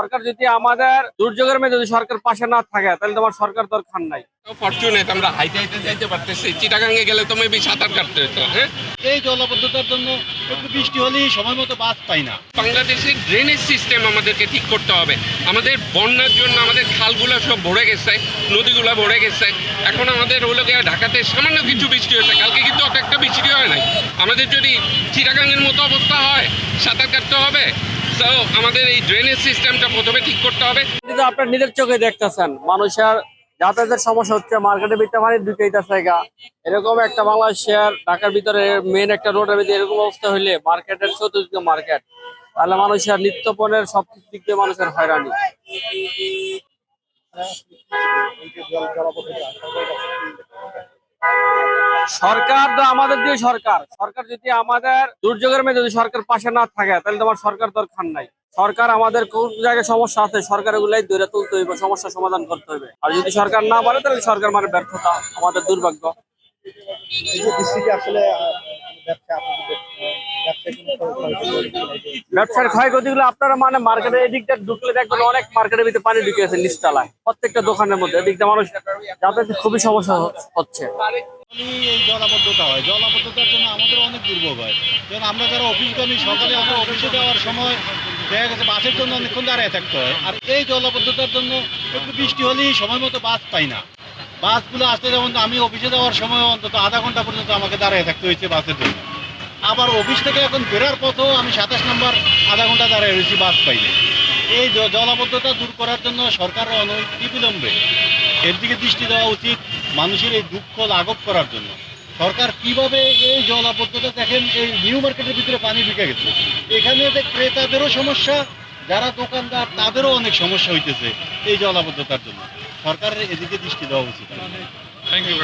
সরকার যদি আমাদের দুর্যোগের মধ্যে যদি সরকার পাশে না থাকে তাহলে তোমার সরকার দরকার নাই। ফরচুনেট আমরা হাইটে হাইটে যাইতে পারতেছি। চিটাগাঙ্গে গেলে তো মেবি সাঁতার কাটতে হতো। হ্যাঁ, এই জলাবদ্ধতার জন্য একটু বৃষ্টি হলেই সময় মতো বাস পাই না। বাংলাদেশের ড্রেনেজ সিস্টেম আমাদেরকে ঠিক করতে হবে। আমাদের বন্যার জন্য আমাদের খালগুলো সব ভরে গেছে, নদীগুলো ভরে গেছে। এখন আমাদের হলো গিয়ে ঢাকাতে সামান্য কিছু বৃষ্টি হয়েছে, কালকে কিন্তু অত একটা বৃষ্টি হয় নাই। আমাদের যদি চিটাগাঙ্গের মতো অবস্থা হয় সাঁতার কাটতে হবে। সো আমাদের এই ড্রেনেজ সিস্টেমটা প্রথমে ঠিক করতে হবে। কিন্তু আপনার নিজের চোখে দেখতেছেন মানুষের যাতায়াতের সমস্যা হচ্ছে, মার্কেটের ভিতরে মানে ঢুকেইতে জায়গা এরকম একটা বাংলাদেশের ঢাকার ভিতরে মেন একটা রোডের ভিতরে এরকম অবস্থা হইলে মার্কেটের চতুর্দিকে মার্কেট, তাহলে মানুষের নিত্য পণ্যের সব দিক দিয়ে মানুষের হয়রানি। সরকার তো আমাদের দিয়ে সরকার সরকার যদি আমাদের দুর্যোগের মধ্যে যদি সরকার পাশে না থাকে তাহলে তোমার সরকার দরকার নাই। সরকার আমাদের কোন জায়গায় সমস্যা আছে সরকার এগুলাই ধরে তুলতে হইবে, সমস্যা সমাধান করতে হবে। আর যদি সরকার না পারে তাহলে সরকার মানে ব্যর্থতা, আমাদের দুর্ভাগ্য। এই যে বৃষ্টিতে আসলে ব্যবসা আপনাদের ব্যবসায় কোনো ব্যবসার ক্ষয়ক্ষতিগুলো আপনারা মানে মার্কেটের এদিকটা ঢুকলে দেখবেন অনেক মার্কেটের ভিতরে পানি ঢুকে আছে নিচতলায়, প্রত্যেকটা দোকানের মধ্যে এদিকটা মানুষ যাতায়াতে খুবই সমস্যা হচ্ছে। এই জলাবদ্ধতা হয়, জলাবদ্ধতার জন্য আমাদের অনেক দুর্ভোগ হয়। যেমন আমরা যারা অফিসগামী, সকালে আমরা অফিসে যাওয়ার সময় দেখা গেছে বাসের জন্য অনেকক্ষণ দাঁড়িয়ে থাকতে হয়। আর এই জলাবদ্ধতার জন্য একটু বৃষ্টি হলেই সময় মতো বাস পাই না। বাসগুলো আসতে, যেমন আমি অফিসে যাওয়ার সময় অন্তত আধা ঘন্টা পর্যন্ত আমাকে দাঁড়িয়ে থাকতে হয়েছে বাসের জন্য। আবার অফিস থেকে এখন ফেরার পথেও আমি 27 নম্বর আধা ঘন্টা দাঁড়িয়ে রয়েছি বাস পাইলে। এই জলাবদ্ধতা দূর করার জন্য সরকারের অনতিবিলম্বে এর দিকে দৃষ্টি দেওয়া উচিত, মানুষের এই দুঃখ লাঘব করার জন্য। সরকার কিভাবে এই জলাবদ্ধতা, দেখেন এই নিউ মার্কেটের ভিতরে পানি ঢুকে গেছে, এখানে যে ক্রেতাদেরও সমস্যা, যারা দোকানদার তাদেরও অনেক সমস্যা হইতেছে এই জলাবদ্ধতার জন্য। সরকারের এদিকে দৃষ্টি দেওয়া উচিত। Thank you.